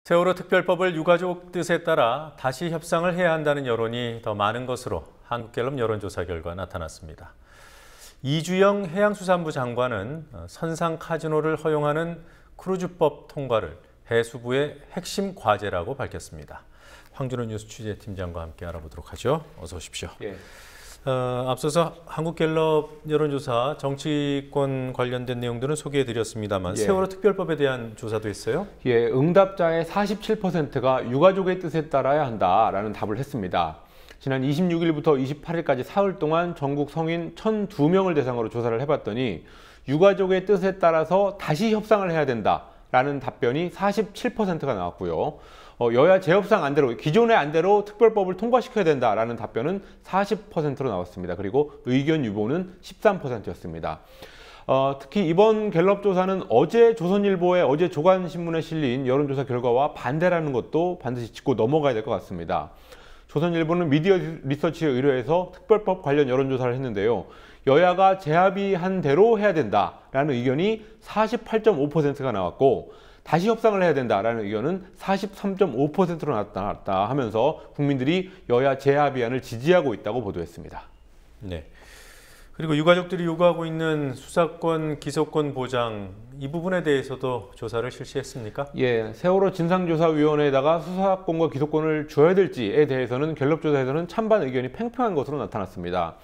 세월호 특별법을 유가족 뜻에 따라 다시 협상을 해야 한다는 여론이 더 많은 것으로 한국갤럽 여론조사 결과 나타났습니다. 이주영 해양수산부 장관은 선상 카지노를 허용하는 크루즈법 통과를 해수부의 핵심 과제라고 밝혔습니다. 황준호 뉴스 취재팀장과 함께 알아보도록 하죠. 어서 오십시오. 예. 앞서서 한국갤럽 여론조사 정치권 관련된 내용들은 소개해드렸습니다만 세월호 특별법에 대한 조사도 했어요? 예, 응답자의 47%가 유가족의 뜻에 따라야 한다라는 답을 했습니다. 지난 26일부터 28일까지 사흘 동안 전국 성인 1,002명을 대상으로 조사를 해봤더니 유가족의 뜻에 따라서 다시 협상을 해야 된다라는 답변이 47%가 나왔고요. 여야 재협상 안대로, 기존의 안대로 특별법을 통과시켜야 된다라는 답변은 40%로 나왔습니다. 그리고 의견 유보는 13%였습니다. 특히 이번 갤럽 조사는 어제 조선일보의 어제 조간신문에 실린 여론조사 결과와 반대라는 것도 반드시 짚고 넘어가야 될 것 같습니다. 조선일보는 미디어 리서치에 의뢰해서 특별법 관련 여론조사를 했는데요. 여야가 재합의한 대로 해야 된다라는 의견이 48.5%가 나왔고 다시 협상을 해야 된다라는 의견은 43.5%로 나타났다 하면서 국민들이 여야 재합의안을 지지하고 있다고 보도했습니다. 네. 그리고 유가족들이 요구하고 있는 수사권, 기소권 보장 이 부분에 대해서도 조사를 실시했습니까? 예, 세월호 진상조사위원회에다가 수사권과 기소권을 줘야 될지에 대해서는 갤럽 조사에서는 찬반 의견이 팽팽한 것으로 나타났습니다.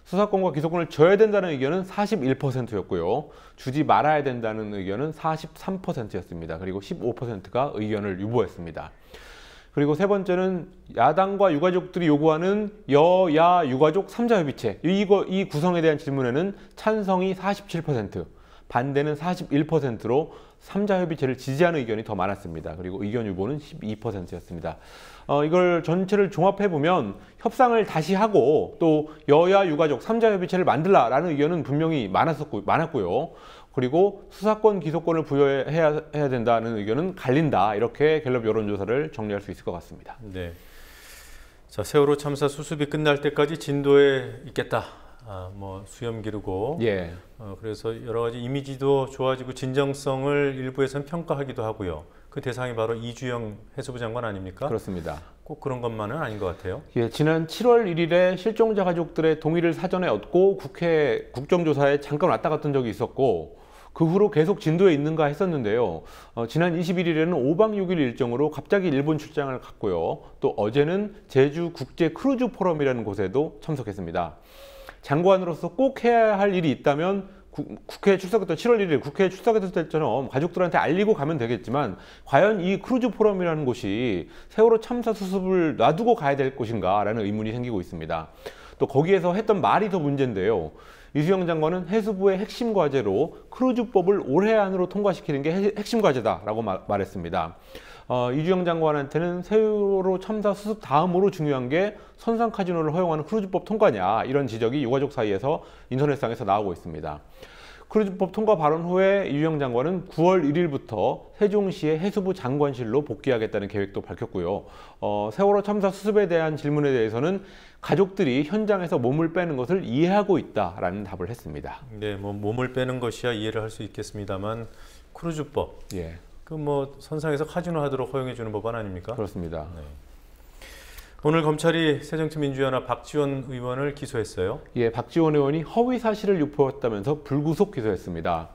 수사권과 기소권을 줘야 된다는 의견은 41%였고요. 주지 말아야 된다는 의견은 43%였습니다. 그리고 15%가 의견을 유보했습니다. 그리고 세 번째는 야당과 유가족들이 요구하는 여야 유가족 3자 협의체. 이 구성에 대한 질문에는 찬성이 47%, 반대는 41%로 3자 협의체를 지지하는 의견이 더 많았습니다. 그리고 의견 유보는 12%였습니다. 이걸 전체를 종합해보면 협상을 다시 하고 또 여야 유가족 3자 협의체를 만들라라는 의견은 분명히 많았고요. 그리고 수사권, 기소권을 부여해야 된다는 의견은 갈린다. 이렇게 갤럽 여론조사를 정리할 수 있을 것 같습니다. 네. 자, 세월호 참사 수습이 끝날 때까지 진도에 있겠다. 수염 기르고. 예. 그래서 여러 가지 이미지도 좋아지고 진정성을 일부에서는 평가하기도 하고요. 그 대상이 바로 이주영 해수부 장관 아닙니까? 그렇습니다. 꼭 그런 것만은 아닌 것 같아요. 예, 지난 7월 1일에 실종자 가족들의 동의를 사전에 얻고 국회 국정조사에 잠깐 왔다 갔던 적이 있었고 그 후로 계속 진도에 있는가 했었는데요. 지난 21일에는 5박 6일 일정으로 갑자기 일본 출장을 갔고요. 또 어제는 제주 국제 크루즈 포럼이라는 곳에도 참석했습니다. 장관으로서 꼭 해야 할 일이 있다면 국회에 출석했던 7월 1일 국회에 출석했을 때처럼 가족들한테 알리고 가면 되겠지만 과연 이 크루즈 포럼이라는 곳이 세월호 참사 수습을 놔두고 가야 될 곳인가 라는 의문이 생기고 있습니다. 또 거기에서 했던 말이 더 문제인데요. 이주영 장관은 해수부의 핵심 과제로 크루즈법을 올해 안으로 통과시키는 게 핵심 과제다라고 말했습니다. 이주영 장관한테는 세월호 참사 수습 다음으로 중요한 게 선상 카지노를 허용하는 크루즈법 통과냐 이런 지적이 유가족 사이에서 인터넷상에서 나오고 있습니다. 크루즈법 통과 발언 후에 이주영 장관은 9월 1일부터 세종시의 해수부 장관실로 복귀하겠다는 계획도 밝혔고요. 세월호 참사 수습에 대한 질문에 대해서는 가족들이 현장에서 몸을 빼는 것을 이해하고 있다라는 답을 했습니다. 네, 몸을 빼는 것이야 이해를 할 수 있겠습니다만 크루즈법. 예. 선상에서 카지노 하도록 허용해 주는 법안 아닙니까? 그렇습니다. 네. 오늘 검찰이 새정치민주연합 박지원 의원을 기소했어요. 예, 박지원 의원이 허위 사실을 유포했다면서 불구속 기소했습니다.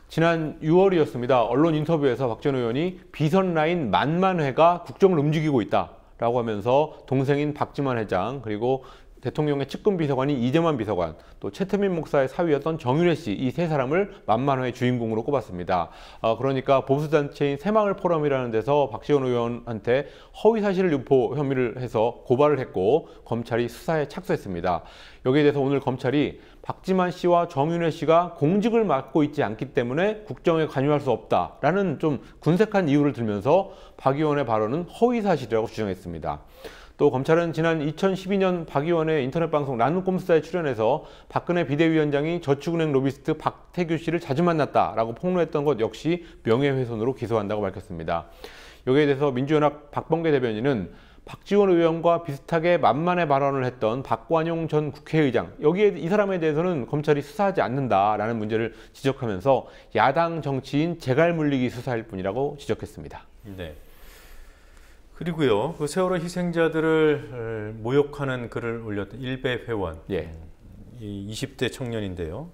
지난 6월이었습니다. 언론 인터뷰에서 박지원 의원이 비선 라인 10,000회가 국정을 움직이고 있다라고 하면서 동생인 박지만 회장 그리고 대통령의 측근 비서관인 이재만 비서관, 또 최태민 목사의 사위였던 정윤회 씨 이 세 사람을 10,000회의 주인공으로 꼽았습니다. 그러니까 보수단체인 새마을 포럼이라는 데서 박지원 의원한테 허위사실 유포 혐의를 해서 고발을 했고 검찰이 수사에 착수했습니다. 여기에 대해서 오늘 검찰이 박지만 씨와 정윤회 씨가 공직을 맡고 있지 않기 때문에 국정에 관여할 수 없다라는 좀 군색한 이유를 들면서 박 의원의 발언은 허위사실이라고 주장했습니다. 또 검찰은 지난 2012년 박 의원의 인터넷 방송 나눔꼼수다에 출연해서 박근혜 비대위원장이 저축은행 로비스트 박태규 씨를 자주 만났다라고 폭로했던 것 역시 명예훼손으로 기소한다고 밝혔습니다. 여기에 대해서 민주연합 박범계 대변인은 박지원 의원과 비슷하게 만만의 발언을 했던 박관용 전 국회의장, 여기에 이 사람에 대해서는 검찰이 수사하지 않는다라는 문제를 지적하면서 야당 정치인 재갈 물리기 수사일 뿐이라고 지적했습니다. 네. 그리고요, 그 세월호 희생자들을 모욕하는 글을 올렸던 일베 회원, 예. 이 20대 청년인데요.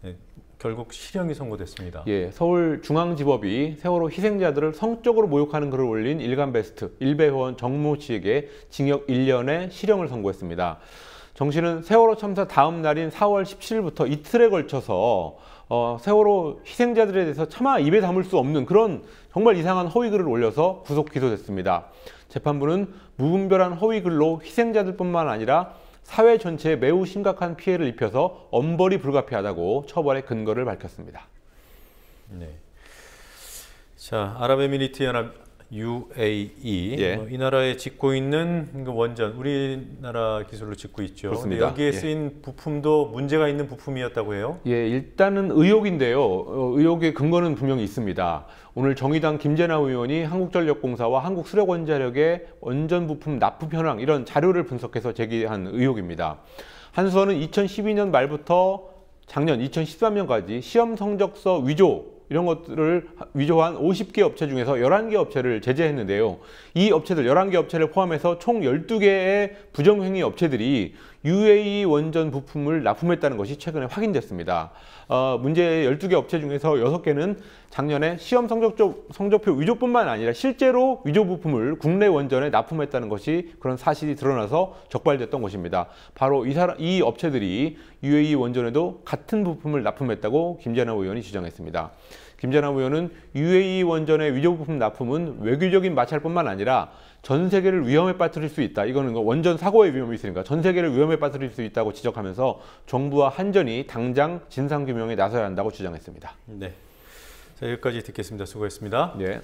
네, 결국 실형이 선고됐습니다. 예, 서울중앙지법이 세월호 희생자들을 성적으로 모욕하는 글을 올린 일간베스트 일베 회원 정모 씨에게 징역 1년의 실형을 선고했습니다. 정 씨는 세월호 참사 다음 날인 4월 17일부터 이틀에 걸쳐서 세월호 희생자들에 대해서 차마 입에 담을 수 없는 그런 정말 이상한 허위글을 올려서 구속 기소됐습니다. 재판부는 무분별한 허위글로 희생자들뿐만 아니라 사회 전체에 매우 심각한 피해를 입혀서 엄벌이 불가피하다고 처벌의 근거를 밝혔습니다. 네. 자, 아랍에미리트 연합 UAE, 예. 이 나라에 짓고 있는 그 원전, 우리나라 기술로 짓고 있죠. 그렇습니다. 근데 여기에 예. 쓰인 부품도 문제가 있는 부품이었다고 해요? 예, 일단은 의혹인데요. 의혹의 근거는 분명히 있습니다. 오늘 정의당 김재나 의원이 한국전력공사와 한국수력원자력의 원전 부품 납품 현황 이런 자료를 분석해서 제기한 의혹입니다. 한수원은 2012년 말부터 작년 2013년까지 시험 성적서 위조 이런 것들을 위조한 50개 업체 중에서 11개 업체를 제재했는데요. 이 업체들 11개 업체를 포함해서 총 12개의 부정행위 업체들이 UAE 원전 부품을 납품했다는 것이 최근에 확인됐습니다. 문제 12개 업체 중에서 6개는 작년에 시험 성적표 위조뿐만 아니라 실제로 위조 부품을 국내 원전에 납품했다는 것이 그런 사실이 드러나서 적발됐던 것입니다. 바로 이 업체들이 UAE 원전에도 같은 부품을 납품했다고 김재나 의원이 주장했습니다. 김재나 의원은 UAE 원전의 위조 부품 납품은 외교적인 마찰뿐만 아니라 전 세계를 위험에 빠뜨릴 수 있다. 이거는 원전 사고의 위험이 있으니까 전 세계를 위험에 빠뜨릴 수 있다고 지적하면서 정부와 한전이 당장 진상규명에 나서야 한다고 주장했습니다. 네. 자, 여기까지 듣겠습니다. 수고했습니다. 네.